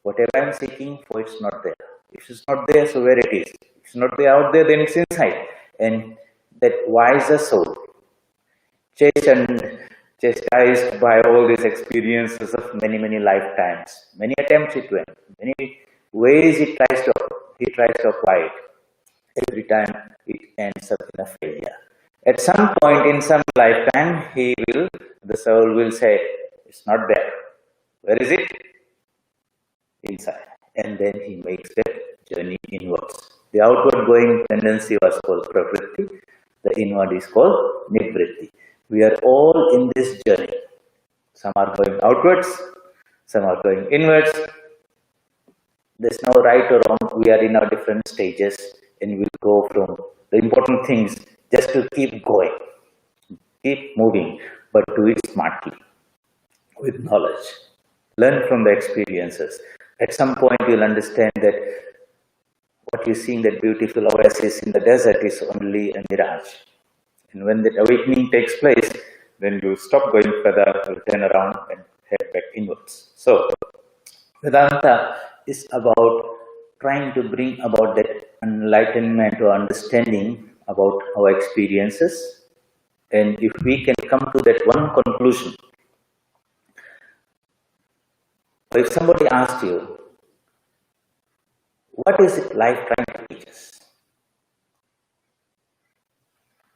whatever I am seeking for, it's not there. If it's not there, so where it is? If it's not there out there, then it's inside. And that wiser soul, chastised by all these experiences of many, many lifetimes, many attempts it went, many ways he tries to apply it. Every time it ends up in a failure. At some point in some lifetime, the soul will say, it's not there. Where is it? Inside. And then he makes that journey inwards. The outward going tendency was called pravritti. The inward is called nivritti. We are all in this journey. Some are going outwards, some are going inwards. There's no right or wrong. We are in our different stages and we'll go from the important things just to keep going, keep moving, but do it smartly. with knowledge. Learn from the experiences. At some point, you'll understand that what you see in that beautiful oasis in the desert is only a mirage. And when that awakening takes place, then you stop going further, you turn around and head back inwards. So, Vedanta is about trying to bring about that enlightenment or understanding about our experiences. And if we can come to that one conclusion, or if somebody asked you, what is it life trying to teach us?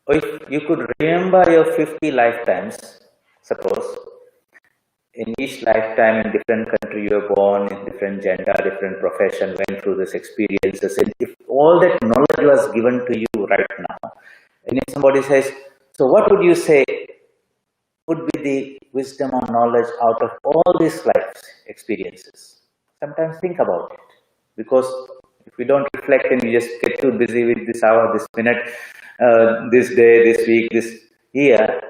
Or if you could remember your 50 lifetimes, suppose, in each lifetime in different country you were born, in different gender, different profession, went through these experiences, and if all that knowledge was given to you right now, and if somebody says, so what would you say would be the wisdom or knowledge out of all these life experiences? Sometimes think about it, because if we don't reflect and we just get too busy with this hour, this minute, this day, this week, this year,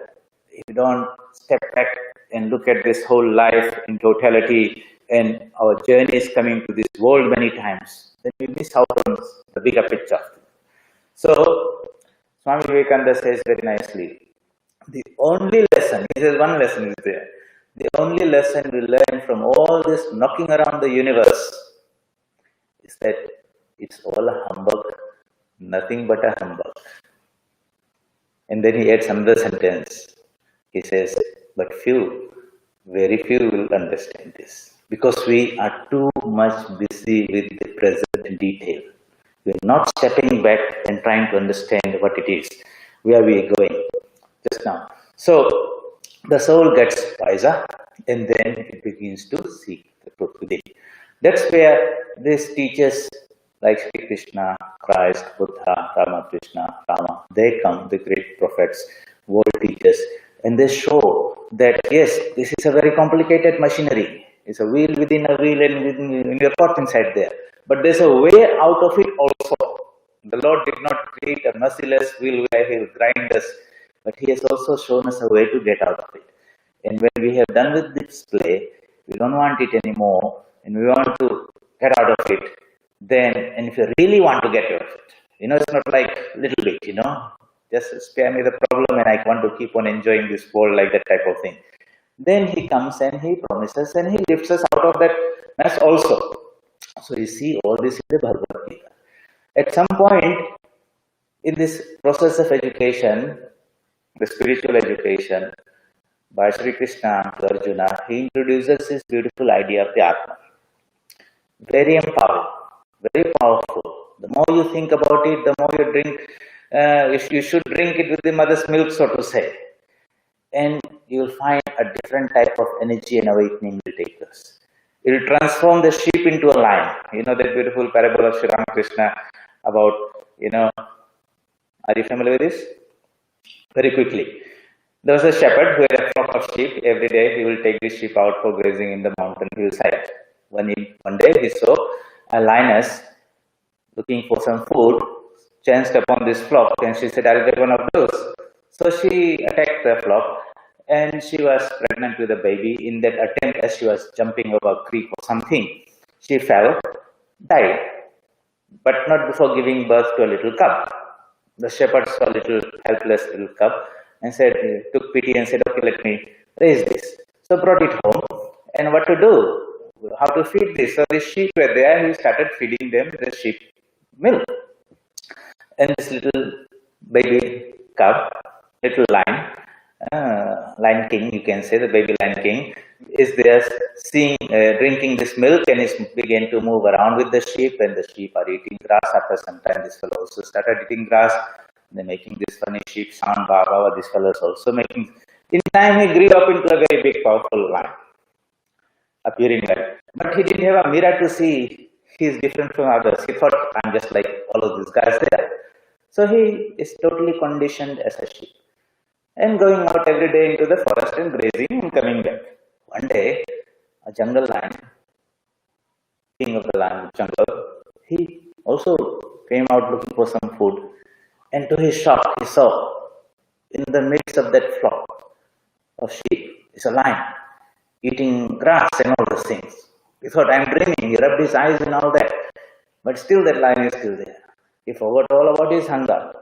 if you don't step back and look at this whole life in totality, and our journey is coming to this world many times, then we miss out on the bigger picture. So, Swami Vivekananda says very nicely, the only lesson, he says one lesson is there, the only lesson we learn from all this knocking around the universe is that it's all a humbug, nothing but a humbug. And then he adds another sentence. He says, but few, very few will understand this, because we are too much busy with the present detail. We are not stepping back and trying to understand what it is, where we are going just now. So the soul gets wiser, and then it begins to seek the truth within. That's where these teachers like Sri Krishna, Christ, Buddha, Ramakrishna, Rama, they come, the great prophets, world teachers, and they show that yes, this is a very complicated machinery. It's a wheel within a wheel, and within you're caught inside there. But there's a way out of it also. The Lord did not create a merciless wheel where He will grind us, but He has also shown us a way to get out of it. And when we have done with this play, we don't want it anymore, and we want to get out of it. Then, and if you really want to get out of it, it's not like little bit, just spare me the problem and I want to keep on enjoying this world, like that type of thing. Then He comes and He promises and He lifts us out of that mess also. So you see all this in the Bhagavad Gita. At some point in this process of education, the spiritual education, by Sri Krishna to Arjuna, he introduces this beautiful idea of the Atma. Very empowering, very powerful. The more you think about it, the more you drink, you should drink it with the mother's milk, so to say. And you will find a different type of energy and awakening will take us. It will transform the sheep into a lion. That beautiful parable of Sri Ramakrishna about, are you familiar with this? Very quickly. There was a shepherd who had a flock of sheep. Every day he will take the sheep out for grazing in the mountain hillside. One day he saw a lioness looking for some food, chanced upon this flock, and she said, I'll get one of those. So she attacked the flock, and she was pregnant with a baby. In that attempt, as she was jumping over a creek or something, she fell, died, but not before giving birth to a little cub. The shepherd saw a little helpless little cub and took pity and said, okay, let me raise this. So brought it home, and what to do? How to feed this? So the sheep were there, he started feeding them the sheep milk. And this little baby cub, little lion king, you can say, the baby lion king, is there seeing, drinking this milk, and is began to move around with the sheep, and the sheep are eating grass. After some time, this fellow also started eating grass. They're making this funny sheep sound, Baba, this fellow is also making. In time, he grew up into a very big, powerful lion, appearing like. But he didn't have a mirror to see he's different from others. He thought, I'm just like all of these guys there. So he is totally conditioned as a sheep, and going out every day into the forest and grazing and coming back. One day, a jungle lion, king of the jungle, he also came out looking for some food. And to his shock, he saw in the midst of that flock of sheep is a lion eating grass and all those things. He thought, I'm dreaming. He rubbed his eyes and all that. But still that lion is still there. He forgot all about his hunger.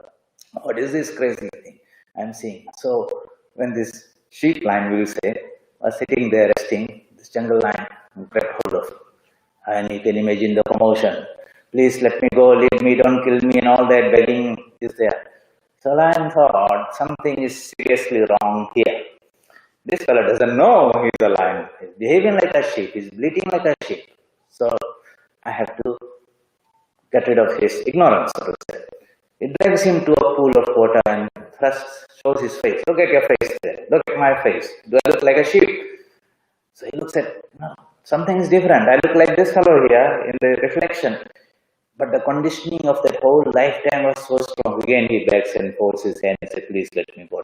What is this crazy thing I'm seeing? So when this sheep lion, we will say, was sitting there resting, this jungle lion grabbed hold of him. And you can imagine the commotion. Please let me go, leave me, don't kill me, and all that begging is there. So lion thought something is seriously wrong here. This fellow doesn't know he's a lion. He's behaving like a sheep. He's bleating like a sheep. So I have to get rid of his ignorance, so to say. It drags him to a pool of water and first shows his face. Look at your face there. Look at my face. Do I look like a sheep? So he looks at, no, something is different. I look like this fellow here in the reflection. But the conditioning of that whole lifetime was so strong. Again, he begs and folds his hand and says, please let me go.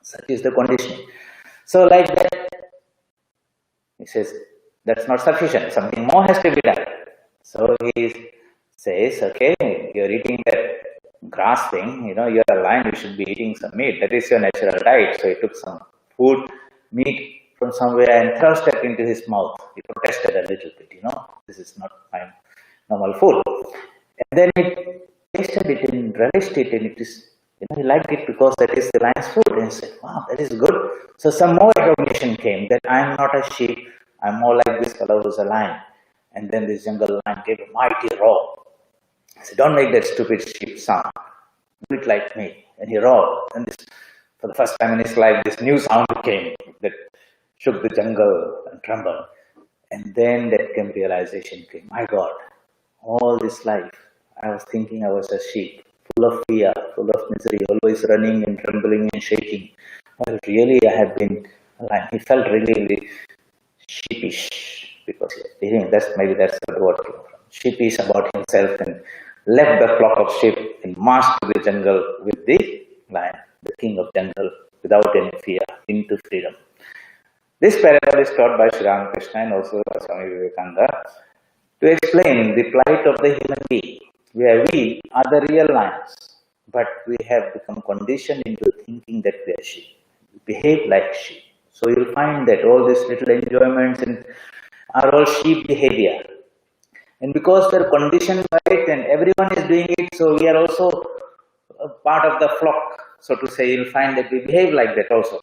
Such is the conditioning. So like that, he says, that's not sufficient. Something more has to be done. So he says, okay, you're eating that grass thing, you're a lion, you should be eating some meat. That is your natural diet. So he took some food, meat from somewhere and thrust it into his mouth. He protested a little bit, this is not my normal food. And then he tasted it and relished it, and it is, he liked it because that is the lion's food. And he said, wow, that is good. So some more recognition came that I'm not a sheep, I'm more like this fellow who's a lion. And then this jungle lion gave a mighty roar. He said, don't make that stupid sheep sound. Do it like me. And he roared. And this, for the first time in his life, this new sound came that shook the jungle and trembled. And then that came realization came. My God, all this life, I was thinking I was a sheep, full of fear, full of misery, always running and trembling and shaking. Well, really, I have been a lion. He felt really sheepish because maybe that's the word came from. Sheepish about himself and left the flock of sheep and marched to the jungle with the lion, the king of jungle, without any fear, into freedom. This parable is taught by Sri Ramakrishna and also by Swami Vivekananda to explain the plight of the human being, where we are the real lions, but we have become conditioned into thinking that we are sheep. We behave like sheep. So you'll find that all these little enjoyments are all sheep behavior. And because we're conditioned by it and everyone is doing it, so we are also a part of the flock, so to say. You'll find that we behave like that also.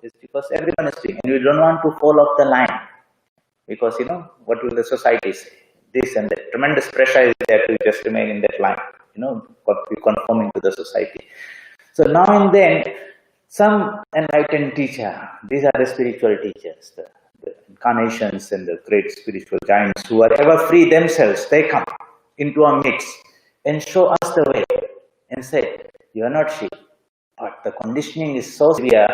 It's because everyone is doing it. And we don't want to fall off the line. Because, what will the society say? This and that. Tremendous pressure is there to just remain in that line. Conforming to the society. So now and then, some enlightened teacher, these are the spiritual teachers, the incarnations and the great spiritual giants who are ever free themselves, they come into our midst and show us the way and say, you are not sheep. But the conditioning is so severe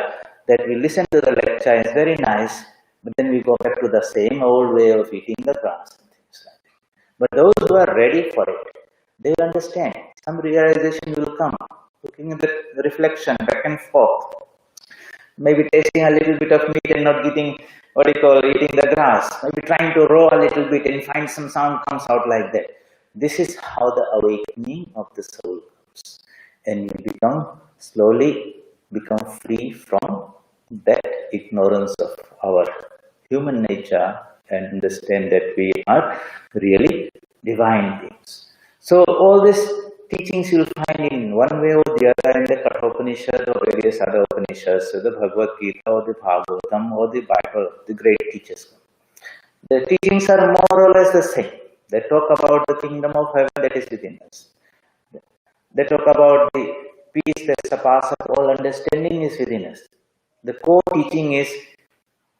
that we listen to the lecture, it's very nice, but then we go back to the same old way of eating the grass and things like that. But those who are ready for it, they will understand. Some realization will come, looking at the reflection back and forth. Maybe tasting a little bit of meat and not eating the grass. Maybe trying to row a little bit and find some sound comes out like that. This is how the awakening of the soul comes. And you slowly become free from that ignorance of our human nature and understand that we are really divine beings. So all these teachings you'll find in one way or the other in the Kathopanishad or various other Upanishads, so the Bhagavad Gita or the Bhagavatam or the Bible, the great teachers. The teachings are more or less the same. They talk about the kingdom of heaven that is within us. They talk about the peace that surpasses all understanding is within us. The core teaching is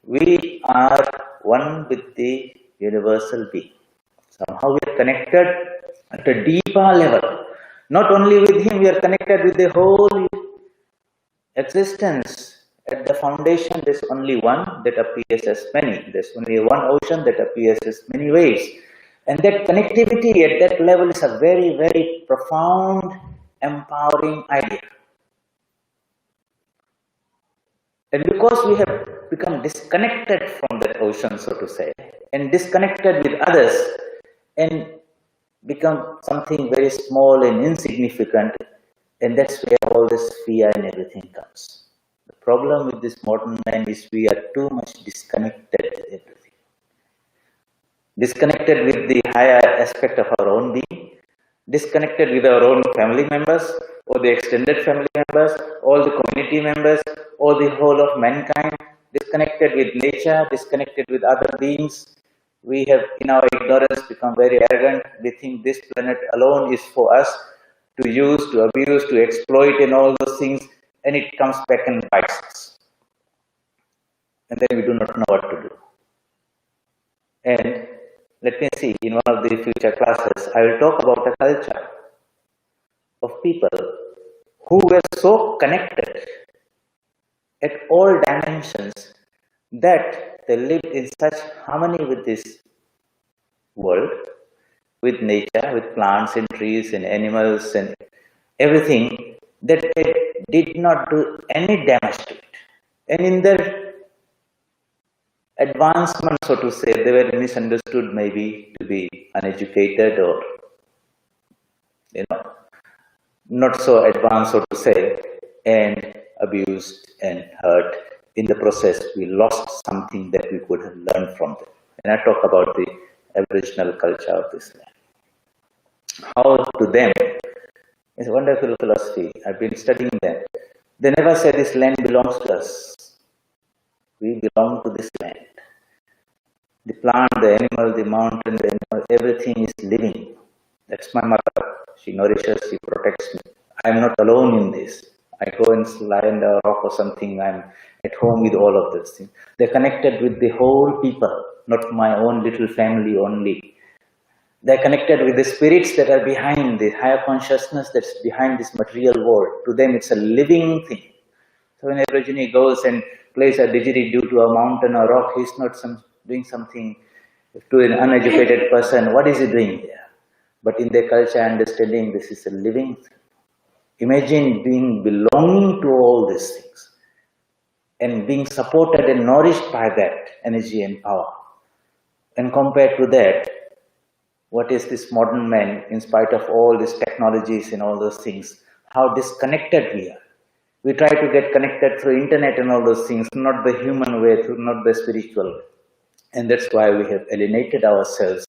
we are one with the universal being. Somehow we are connected at a deeper level. Not only with him, we are connected with the whole existence. At the foundation, there's only one that appears as many. There's only one ocean that appears as many waves. And that connectivity at that level is a very, very profound, empowering idea. And because we have become disconnected from that ocean, so to say, and disconnected with others, and become something very small and insignificant, and that's where all this fear and everything comes. The problem with this modern man is we are too much disconnected with everything. Disconnected with the higher aspect of our own being, disconnected with our own family members, or the extended family members, all the community members, or the whole of mankind, disconnected with nature, disconnected with other beings. We have, in our ignorance, become very arrogant. We think this planet alone is for us to use, to abuse, to exploit, and all those things, and it comes back and bites us. And then we do not know what to do. And let me see, in one of the future classes, I will talk about a culture of people who were so connected at all dimensions that they lived in such harmony with this world, with nature, with plants and trees and animals and everything, that they did not do any damage to it. And in their advancement, so to say, they were misunderstood maybe to be uneducated or, not so advanced, so to say, and abused and hurt. In the process, we lost something that we could have learned from them. And I talk about the Aboriginal culture of this land. How to them, it's a wonderful philosophy. I've been studying them. They never say this land belongs to us. We belong to this land. The plant, the animal, the mountain, the animal, everything is living. That's my mother. She nourishes, she protects me. I'm not alone in this. I go and lie on the rock or something. I'm at home with all of those things. They're connected with the whole people, not my own little family only. They're connected with the spirits that are behind, the higher consciousness that's behind this material world. To them, it's a living thing. So when Aborigine goes and plays a didgeridoo to a mountain or rock, he's not doing something to an uneducated person. What is he doing there? But in their culture understanding, this is a living thing. Imagine belonging to all these things and being supported and nourished by that energy and power. And compared to that, what is this modern man, in spite of all these technologies and all those things, how disconnected we are. We try to get connected through internet and all those things, not the human way, not the spiritual way. And that's why we have alienated ourselves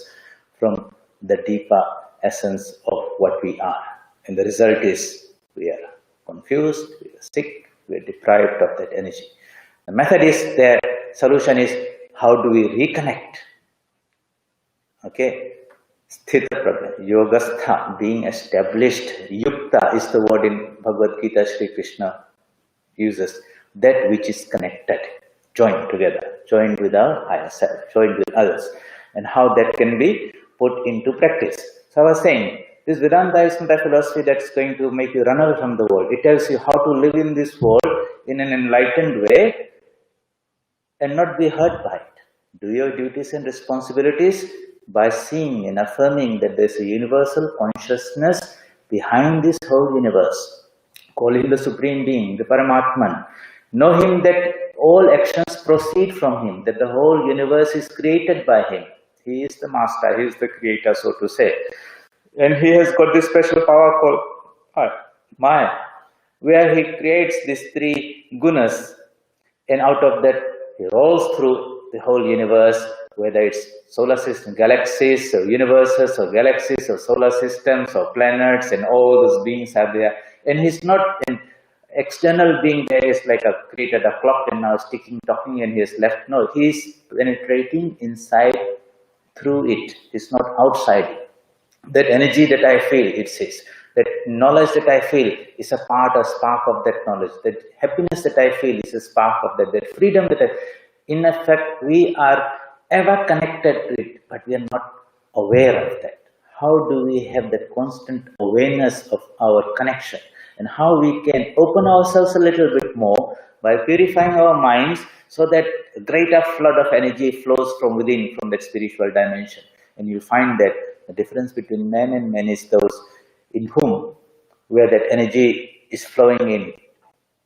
from the deeper essence of what we are. And the result is we are confused, we are sick, we are deprived of that energy. The method is, their solution is, how do we reconnect? Okay. Sthita prajna, yogastha, being established. Yukta is the word in Bhagavad Gita Sri Krishna uses. That which is connected, joined together, joined with our higher self, joined with others. And how that can be put into practice. So I was saying, this Vedanta is not a philosophy that's going to make you run away from the world. It tells you how to live in this world in an enlightened way and not be hurt by it. Do your duties and responsibilities by seeing and affirming that there's a universal consciousness behind this whole universe. Call him the Supreme Being, the Paramatman. Know him that all actions proceed from him, that the whole universe is created by him. He is the master, he is the creator, so to say. And he has got this special power called Maya, where he creates these three gunas, and out of that he rolls through the whole universe, whether it's solar system, galaxies, or universes, or galaxies, or solar systems, or planets, and all those beings are there. And he's not an external being there is like created a clock and now sticking, talking, and he has left. No, he's penetrating inside through it. It's not outside. That energy that I feel, it says, that knowledge that I feel is a part, a spark of that knowledge. That happiness that I feel is a spark of that. That freedom that in effect, we are ever connected to it, but we are not aware of that. How do we have that constant awareness of our connection? And how we can open ourselves a little bit more by purifying our minds so that a greater flood of energy flows from within, from that spiritual dimension. And you find that the difference between man and man is those in whom, where that energy is flowing in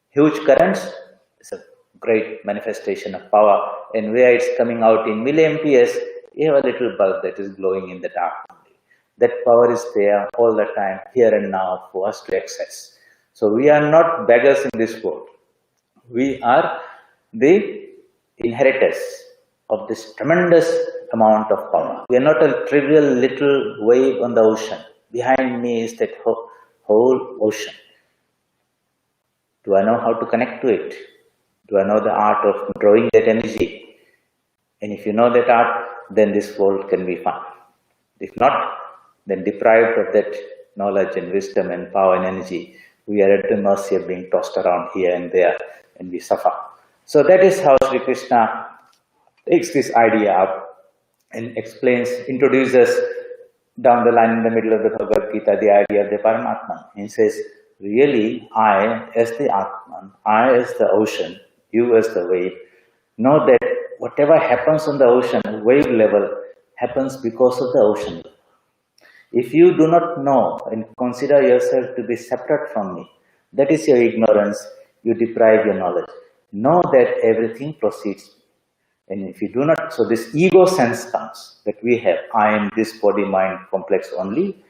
huge currents, it's a great manifestation of power. And where it's coming out in milliamperes, you have a little bulb that is glowing in the dark. That power is there all the time, here and now, for us to access. So we are not beggars in this world. We are the inheritors of this tremendous amount of power. We are not a trivial little wave on the ocean. Behind me is that whole ocean. Do I know how to connect to it? Do I know the art of drawing that energy? And if you know that art, then this world can be fun. If not, then deprived of that knowledge and wisdom and power and energy, we are at the mercy of being tossed around here and there, and we suffer. So that is how Sri Krishna takes this idea up and introduces down the line in the middle of the Bhagavad Gita the idea of the Paramatman. He says, really, I as the Atman, I as the ocean, you as the wave, know that whatever happens on the ocean, wave level, happens because of the ocean level. If you do not know and consider yourself to be separate from me, that is your ignorance, you deprive your knowledge. Know that everything proceeds. And if you do not, so this ego sense comes, that we have, I am this body-mind complex only,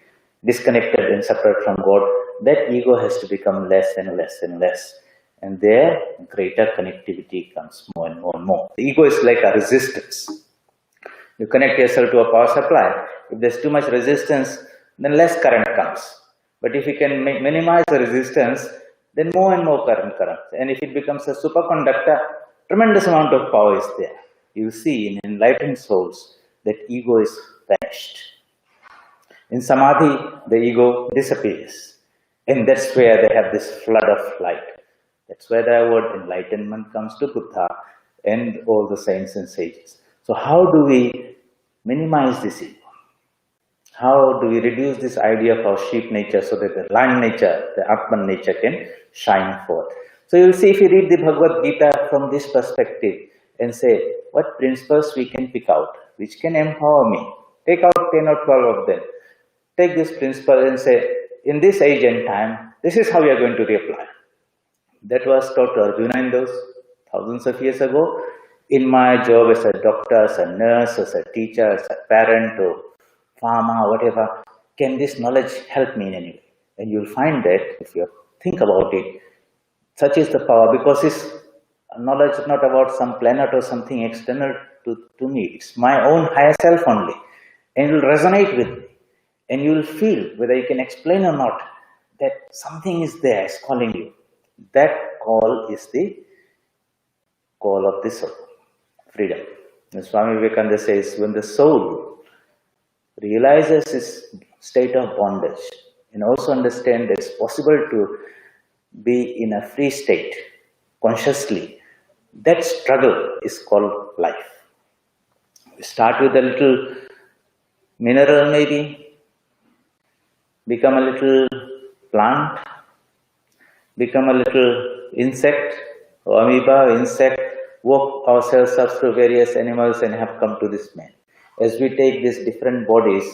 disconnected and separate from God, that ego has to become less and less and less. And there, greater connectivity comes more and more and more. The ego is like a resistance. You connect yourself to a power supply. If there's too much resistance, then less current comes. But if you can minimize the resistance, then more and more current comes. And if it becomes a superconductor, tremendous amount of power is there. You see in enlightened souls that ego is vanished. In Samadhi, the ego disappears. And that's where they have this flood of light. That's where the word enlightenment comes to Buddha and all the saints and sages. So how do we minimize this ego? How do we reduce this idea of our sheep nature so that the lion nature, the Atman nature can shine forth? So you'll see if you read the Bhagavad Gita from this perspective and say, what principles we can pick out, which can empower me. Take out 10 or 12 of them. Take this principle and say, in this age and time, this is how we are going to reapply. That was taught to Arjuna in those thousands of years ago. In my job as a doctor, as a nurse, as a teacher, as a parent, or farmer, whatever, can this knowledge help me in any way? And you'll find that, if you think about it, such is the power, because this knowledge is not about some planet or something external to me. It's my own higher self only. And it will resonate with me. And you will feel, whether you can explain or not, that something is there, is calling you. That call is the call of the soul, freedom. And Swami Vivekananda says, when the soul realizes its state of bondage and also understand that it's possible to be in a free state consciously, that struggle is called life. We start with a little mineral maybe, become a little plant, become a little insect or amoeba, insect, work ourselves up through various animals and have come to this man. As we take these different bodies,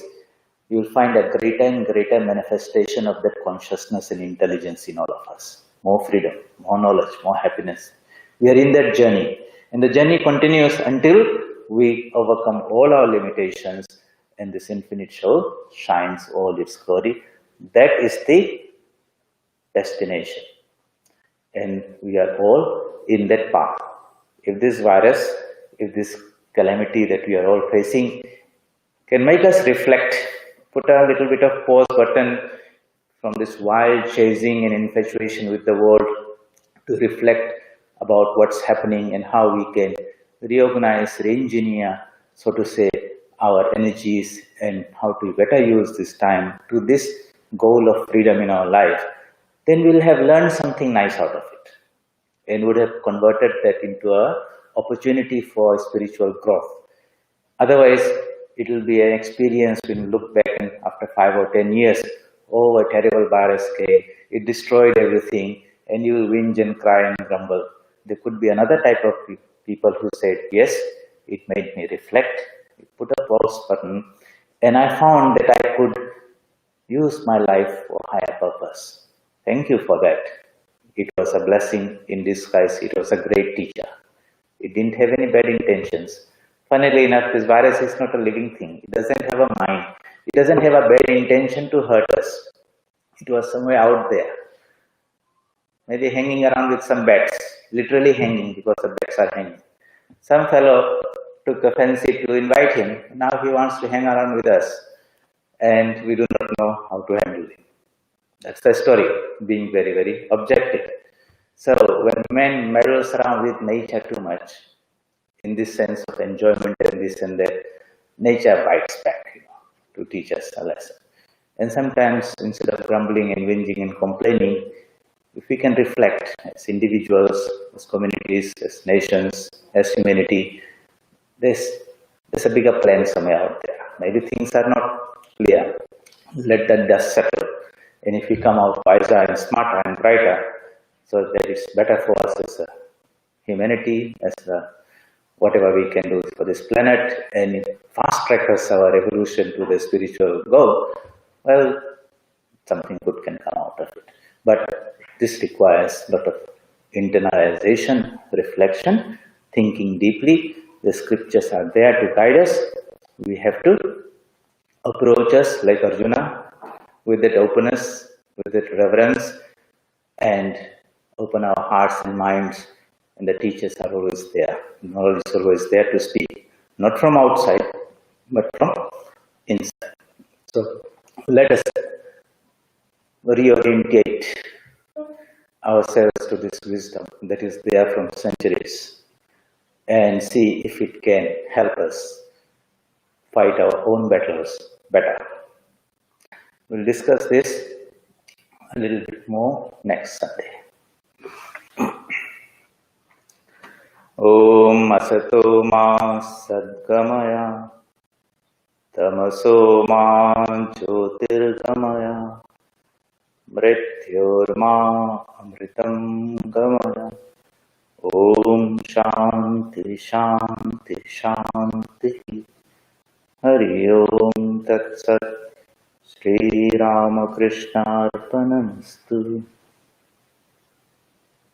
you will find a greater and greater manifestation of that consciousness and intelligence in all of us. More freedom, more knowledge, more happiness. We are in that journey. And the journey continues until we overcome all our limitations and this infinite soul shines all its glory. That is the destination. And we are all in that path. If this virus, if this calamity that we are all facing can make us reflect, put a little bit of pause button from this wild chasing and infatuation with the world to reflect about what's happening and how we can reorganize, re-engineer, so to say, our energies and how to better use this time to this goal of freedom in our life, then we'll have learned something nice out of it and would have converted that into an opportunity for spiritual growth. Otherwise, it will be an experience when you look back and after 5 or 10 years, oh, a terrible virus came, it destroyed everything, and you will whinge and cry and grumble. There could be another type of people who said, yes, it made me reflect, it put a pause button, and I found that I could use my life for higher purpose. Thank you for that. It was a blessing in disguise. It was a great teacher. It didn't have any bad intentions. Funnily enough, this virus is not a living thing. It doesn't have a mind. It doesn't have a bad intention to hurt us. It was somewhere out there. Maybe hanging around with some bats. literally hanging because the beds are hanging. Some fellow took a fancy to invite him. Now he wants to hang around with us, and we do not know how to handle him. That's the story, being very, very objective. So when man meddles around with nature too much, in this sense of enjoyment and this and that, nature bites back, to teach us a lesson. And sometimes, instead of grumbling and whinging and complaining, if we can reflect as individuals, as communities, as nations, as humanity, there's a bigger plan somewhere out there. Maybe things are not clear. Let that dust settle. And if we come out wiser and smarter and brighter, so that it's better for us as a humanity, as a whatever we can do for this planet, and fast track us our evolution to the spiritual goal, well, something good can come out of it. But this requires a lot of internalization, reflection, thinking deeply. The scriptures are there to guide us. We have to approach us like Arjuna with that openness, with that reverence, and open our hearts and minds. And the teachers are always there. Knowledge is always there to speak, not from outside, but from inside. So let us reorientate ourselves to this wisdom that is there from centuries and see if it can help us fight our own battles better. We'll discuss this a little bit more next Sunday. Om Asato Ma Sadgamaya Tamaso Ma Jyotirgamaya Mrityorma Amritam Gamaya. Om Shanti Shanti Shanti. Hari Om Tat Sat. Shri Ramakrishna Arpanamastu.